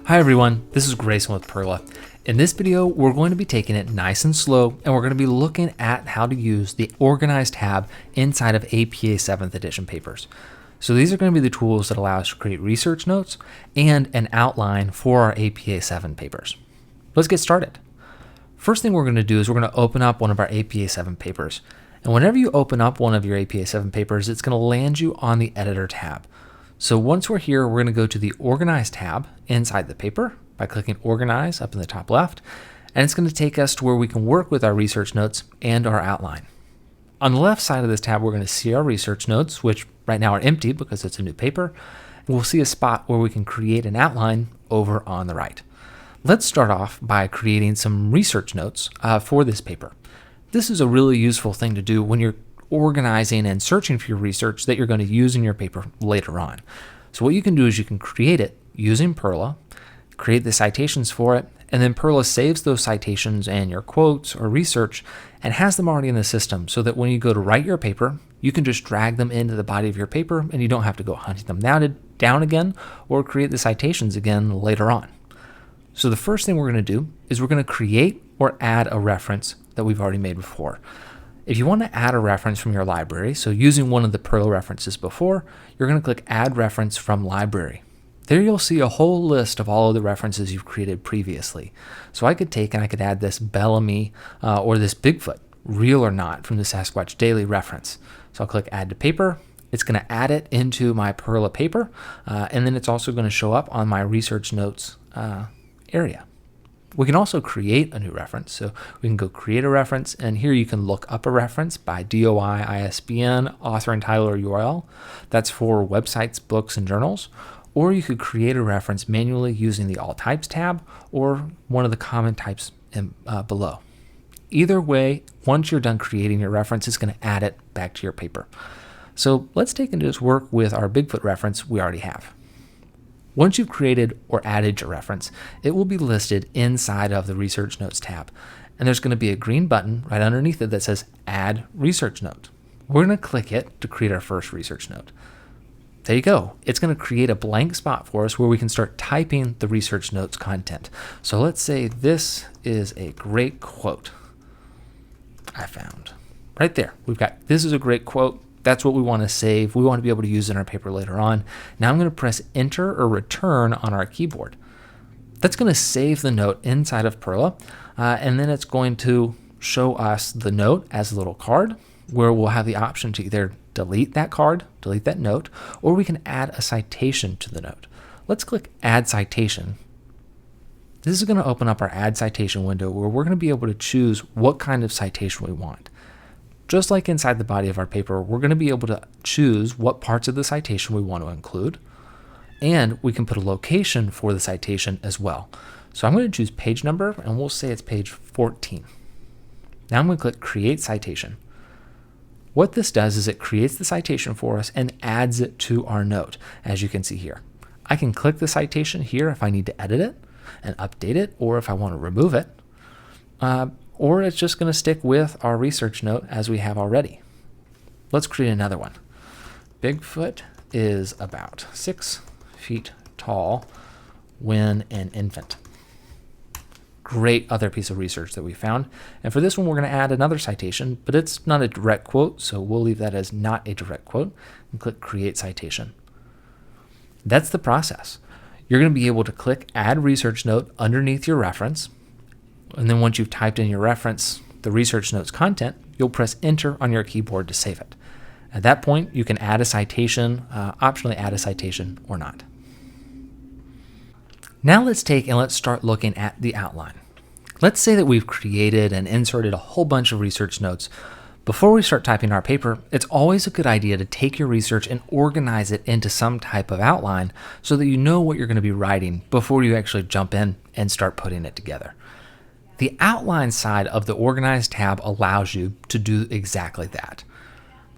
Hi everyone, this is Grayson with PERRLA. In this video, we're going to be taking it nice and slow, and we're going to be looking at how to use the Organize tab inside of APA 7th edition papers. So these are going to be the tools that allow us to create research notes and an outline for our APA 7 papers. Let's get started. First thing we're going to do is we're going to open up one of our APA 7 papers. And whenever you open up one of your APA 7 papers, it's going to land you on the Editor tab. So once we're here, we're going to go to the Organize tab inside the paper by clicking Organize up in the top left, and it's going to take us to where we can work with our research notes and our outline. On the left side of this tab, we're going to see our research notes, which right now are empty because it's a new paper, and we'll see a spot where we can create an outline over on the right. Let's start off by creating some research notes for this paper. This is a really useful thing to do when you're organizing and searching for your research that you're going to use in your paper later on. So what you can do is you can create it using PERRLA, create the citations for it, and then PERRLA saves those citations and your quotes or research and has them already in the system so that when you go to write your paper, you can just drag them into the body of your paper and you don't have to go hunting them down again or create the citations again later on. So the first thing we're going to do is we're going to create or add a reference that we've already made before. If you want to add a reference from your library, so using one of the PERRLA references before, you're going to click Add Reference from Library. There you'll see a whole list of all of the references you've created previously. So I could take and I could add this Bellamy or this Bigfoot, real or not, from the Sasquatch Daily reference. So I'll click Add to Paper. It's going to add it into my PERRLA paper, and then it's also going to show up on my research notes area. We can also create a new reference. So we can go create a reference, and here you can look up a reference by DOI, ISBN, author and title or URL. That's for websites, books, and journals. Or you could create a reference manually using the All Types tab or one of the common types below. Either way, once you're done creating your reference, it's going to add it back to your paper. So let's take and just work with our Bigfoot reference we already have. Once you've created or added your reference, it will be listed inside of the Research Notes tab. And there's going to be a green button right underneath it that says Add Research Note. We're going to click it to create our first research note. There you go. It's going to create a blank spot for us where we can start typing the research notes content. So let's say this is a great quote I found. Right there. We've got, this is a great quote. That's what we want to save. We want to be able to use in our paper later on. Now I'm going to press Enter or Return on our keyboard. That's going to save the note inside of PERRLA, and then it's going to show us the note as a little card where we'll have the option to either delete that card, delete that note, or we can add a citation to the note. Let's click Add Citation. This is going to open up our Add Citation window where we're going to be able to choose what kind of citation we want. Just like inside the body of our paper, we're going to be able to choose what parts of the citation we want to include, and we can put a location for the citation as well. So I'm going to choose page number, and we'll say it's page 14. Now I'm going to click Create Citation. What this does is it creates the citation for us and adds it to our note, as you can see here. I can click the citation here if I need to edit it and update it, or if I want to remove it. Or it's just going to stick with our research note as we have already. Let's create another one. Bigfoot is about 6 feet tall when an infant. Great other piece of research that we found. And for this one, we're going to add another citation, but it's not a direct quote, so we'll leave that as not a direct quote and click Create Citation. That's the process. You're going to be able to click Add Research Note underneath your reference. And then once you've typed in your reference, the research notes content, you'll press Enter on your keyboard to save it. At that point, you can add a citation, optionally add a citation or not. Now let's take and let's start looking at the outline. Let's say that we've created and inserted a whole bunch of research notes. Before we start typing our paper, it's always a good idea to take your research and organize it into some type of outline so that you know what you're going to be writing before you actually jump in and start putting it together. The outline side of the Organize tab allows you to do exactly that.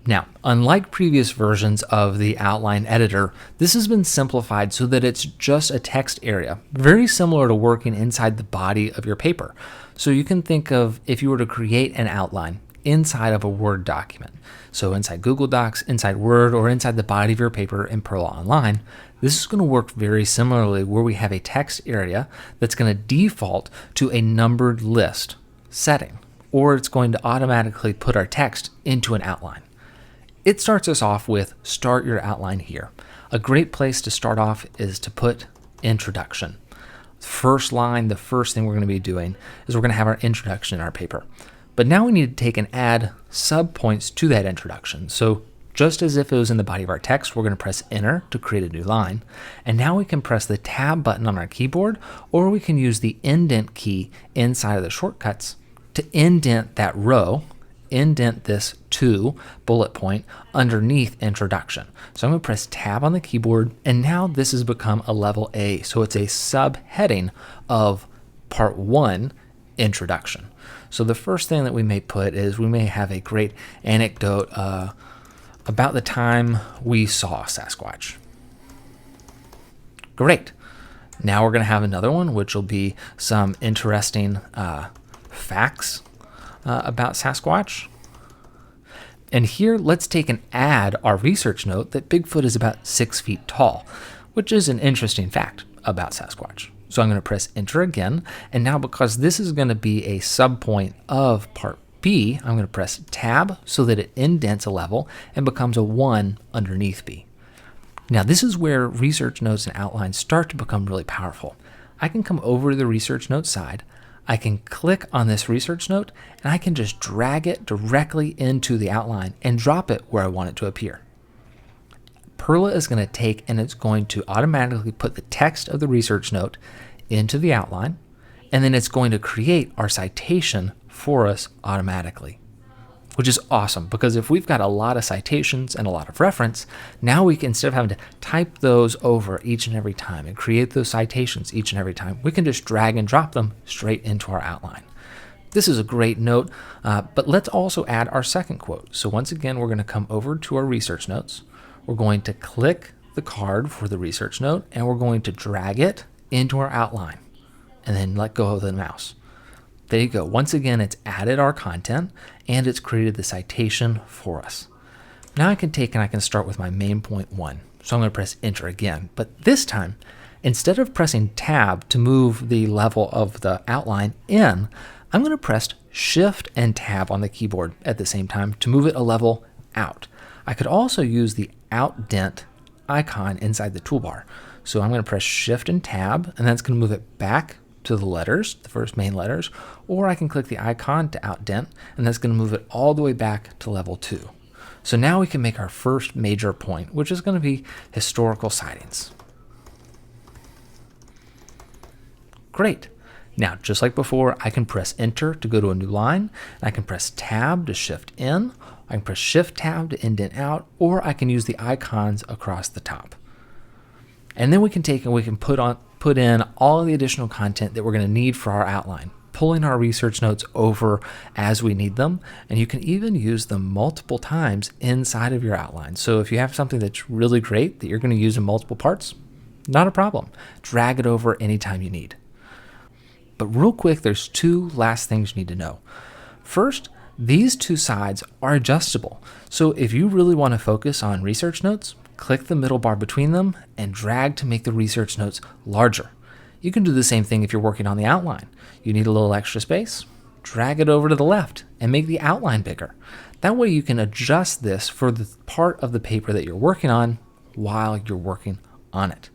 Now, unlike previous versions of the outline editor, this has been simplified so that it's just a text area, very similar to working inside the body of your paper. So you can think of if you were to create an outline inside of a Word document. So inside Google Docs, inside Word, or inside the body of your paper in PERRLA Online, this is going to work very similarly where we have a text area that's going to default to a numbered list setting, or it's going to automatically put our text into an outline. It starts us off with start your outline here. A great place to start off is to put introduction. First line, the first thing we're going to be doing is we're going to have our introduction in our paper. But now we need to take and add subpoints to that introduction. So just as if it was in the body of our text, we're going to press enter to create a new line. And now we can press the tab button on our keyboard, or we can use the indent key inside of the shortcuts to indent that row, indent this to bullet point underneath introduction. So I'm going to press tab on the keyboard, and now this has become a level A. So it's a subheading of part 1, introduction. So the first thing that we may put is we may have a great anecdote about the time we saw Sasquatch. Great. Now we're going to have another one, which will be some interesting facts about Sasquatch. And here, let's take and add our research note that Bigfoot is about 6 feet tall, which is an interesting fact about Sasquatch. So I'm going to press enter again. And now because this is going to be a subpoint of part B, I'm going to press tab so that it indents a level and becomes a 1 underneath B. Now this is where research notes and outlines start to become really powerful. I can come over to the research note side. I can click on this research note and I can just drag it directly into the outline and drop it where I want it to appear. PERRLA is going to take and it's going to automatically put the text of the research note into the outline, and then it's going to create our citation for us automatically, which is awesome because if we've got a lot of citations and a lot of reference, now we can, instead of having to type those over each and every time and create those citations each and every time, we can just drag and drop them straight into our outline. This is a great note, but let's also add our second quote. So once again, we're going to come over to our research notes. We're going to click the card for the research note, and we're going to drag it into our outline and then let go of the mouse. There you go. Once again, it's added our content and it's created the citation for us. Now I can take and I can start with my main point 1. So I'm going to press enter again, but this time, instead of pressing tab to move the level of the outline in, I'm going to press shift and tab on the keyboard at the same time to move it a level out. I could also use the outdent icon inside the toolbar. So I'm going to press shift and tab, and that's going to move it back to the letters, the first main letters, or I can click the icon to outdent, and that's going to move it all the way back to level 2. So now we can make our first major point, which is going to be historical sightings. Great. Now, just like before, I can press enter to go to a new line. I can press tab to shift in. I can press shift tab to indent out, or I can use the icons across the top. And then we can take and we can put in all of the additional content that we're going to need for our outline, pulling our research notes over as we need them. And you can even use them multiple times inside of your outline. So if you have something that's really great that you're going to use in multiple parts, not a problem. Drag it over anytime you need. But real quick, there's 2 last things you need to know. First, these 2 sides are adjustable. So if you really want to focus on research notes, click the middle bar between them and drag to make the research notes larger. You can do the same thing if you're working on the outline. You need a little extra space, drag it over to the left and make the outline bigger. That way you can adjust this for the part of the paper that you're working on while you're working on it.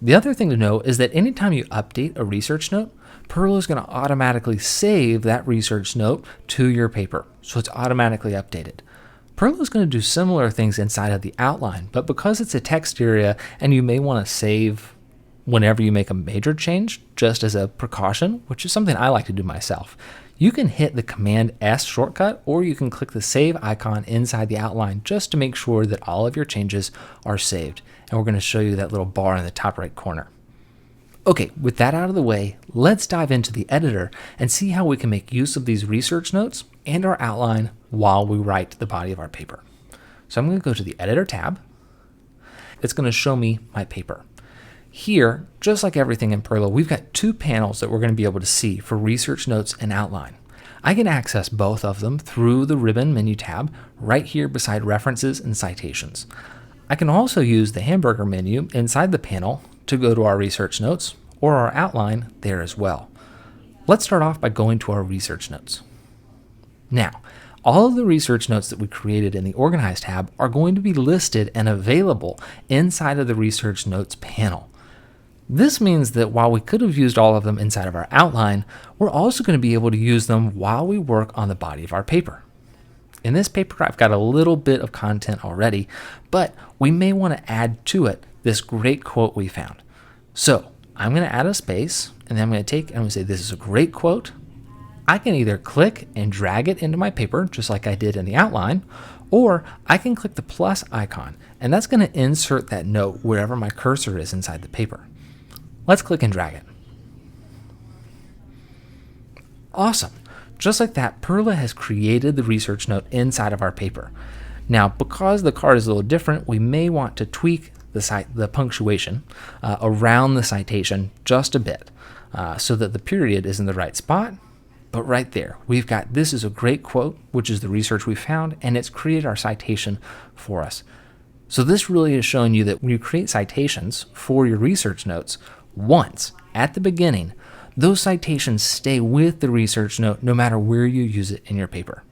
The other thing to know is that anytime you update a research note, PERRLA is going to automatically save that research note to your paper, so it's automatically updated. PERRLA is going to do similar things inside of the outline, but because it's a text area and you may want to save whenever you make a major change, just as a precaution, which is something I like to do myself, you can hit the Command S shortcut, or you can click the save icon inside the outline just to make sure that all of your changes are saved. And we're going to show you that little bar in the top right corner. Okay, with that out of the way, let's dive into the editor and see how we can make use of these research notes and our outline while we write the body of our paper. So I'm going to go to the editor tab. It's going to show me my paper. Here, just like everything in PERRLA, we've got 2 panels that we're going to be able to see for research notes and outline. I can access both of them through the ribbon menu tab right here beside References and Citations. I can also use the hamburger menu inside the panel to go to our research notes or our outline there as well. Let's start off by going to our research notes. Now, all of the research notes that we created in the Organize tab are going to be listed and available inside of the Research Notes panel. This means that while we could have used all of them inside of our outline, we're also going to be able to use them while we work on the body of our paper. In this paper, I've got a little bit of content already, but we may want to add to it this great quote we found. So I'm going to add a space, and then I'm going to take and I'm going to say, this is a great quote. I can either click and drag it into my paper, just like I did in the outline, or I can click the plus icon, and that's going to insert that note wherever my cursor is inside the paper. Let's click and drag it. Awesome. Just like that, PERRLA has created the research note inside of our paper. Now, because the card is a little different, we may want to tweak the punctuation around the citation just a bit so that the period is in the right spot. But right there, we've got, this is a great quote, which is the research we found, and it's created our citation for us. So this really is showing you that when you create citations for your research notes, once at the beginning, those citations stay with the research note no matter where you use it in your paper.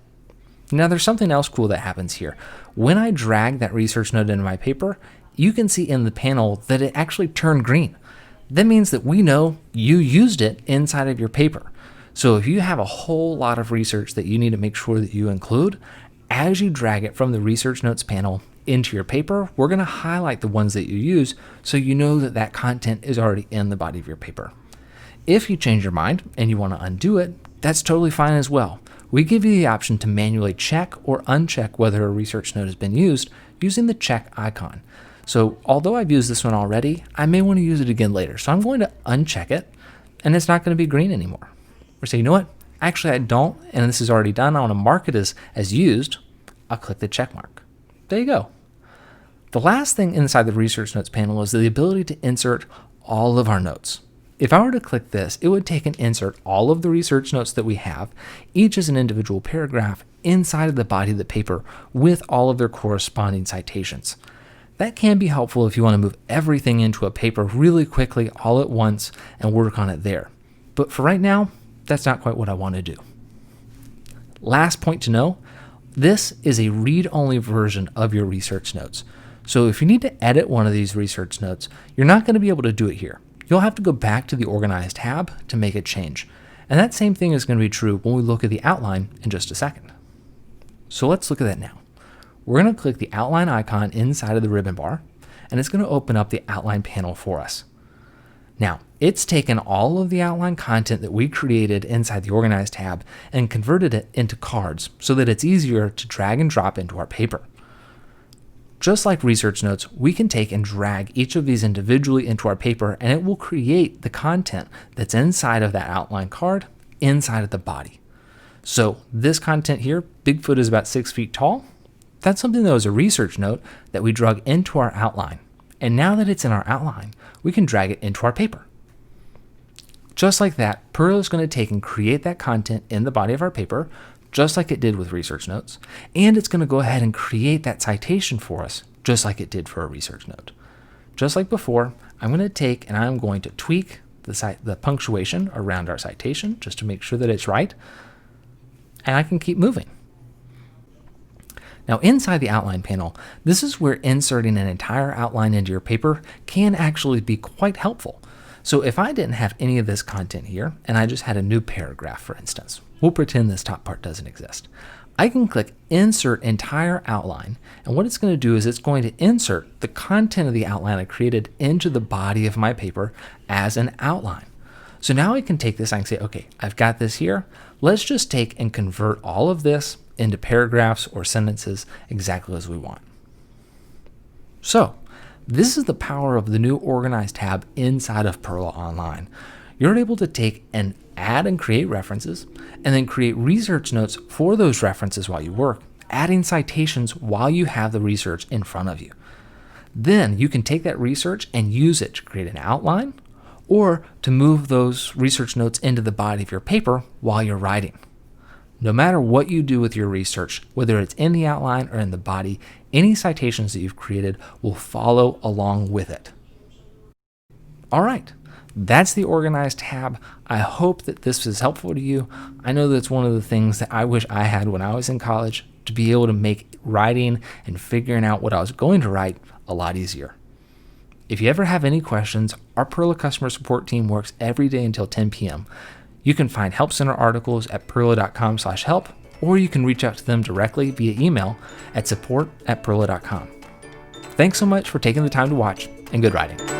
Now there's something else cool that happens here. When I drag that research note into my paper, you can see in the panel that it actually turned green. That means that we know you used it inside of your paper. So if you have a whole lot of research that you need to make sure that you include, as you drag it from the research notes panel into your paper, we're going to highlight the ones that you use so you know that that content is already in the body of your paper. If you change your mind and you want to undo it, that's totally fine as well. We give you the option to manually check or uncheck whether a research note has been used using the check icon. So although I've used this one already, I may want to use it again later. So I'm going to uncheck it, and it's not going to be green anymore. Or say, you know what? Actually, I don't, and this is already done. I want to mark it as used. I'll click the check mark. There you go. The last thing inside the Research Notes panel is the ability to insert all of our notes. If I were to click this, it would take and insert all of the research notes that we have, each as an individual paragraph inside of the body of the paper with all of their corresponding citations. That can be helpful if you want to move everything into a paper really quickly all at once and work on it there. But for right now, that's not quite what I want to do. Last point to know, this is a read-only version of your research notes. So if you need to edit one of these research notes, you're not going to be able to do it here. You'll have to go back to the Organize tab to make a change. And that same thing is going to be true when we look at the outline in just a second. So let's look at that now. We're going to click the outline icon inside of the ribbon bar, and it's going to open up the outline panel for us. Now, it's taken all of the outline content that we created inside the Organize tab and converted it into cards so that it's easier to drag and drop into our paper. Just like research notes, we can take and drag each of these individually into our paper, and it will create the content that's inside of that outline card inside of the body. So this content here, Bigfoot is about 6 feet tall. That's something that was a research note that we drug into our outline. And now that it's in our outline, we can drag it into our paper. Just like that, PERRLA is going to take and create that content in the body of our paper, just like it did with research notes, and it's going to go ahead and create that citation for us, just like it did for a research note. Just like before, I'm going to take and I'm going to tweak the punctuation around our citation just to make sure that it's right, and I can keep moving. Now inside the outline panel, this is where inserting an entire outline into your paper can actually be quite helpful. So if I didn't have any of this content here, and I just had a new paragraph, for instance, we'll pretend this top part doesn't exist. I can click Insert Entire Outline, and what it's going to do is it's going to insert the content of the outline I created into the body of my paper as an outline. So now I can take this, I can say, okay, I've got this here. Let's just take and convert all of this into paragraphs or sentences exactly as we want. So this is the power of the new Organize tab inside of PERRLA Online. You're able to take and add and create references, and then create research notes for those references while you work, adding citations while you have the research in front of you. Then you can take that research and use it to create an outline or to move those research notes into the body of your paper while you're writing. No matter what you do with your research, whether it's in the outline or in the body, any citations that you've created will follow along with it. All right, that's the Organized tab. I hope that this is helpful to you. I know that's one of the things that I wish I had when I was in college, to be able to make writing and figuring out what I was going to write a lot easier. If you ever have any questions, our PERRLA customer support team works every day until 10 p.m. You can find Help Center articles at perrla.com/help, or you can reach out to them directly via email at support@perrla.com. Thanks so much for taking the time to watch, and good writing.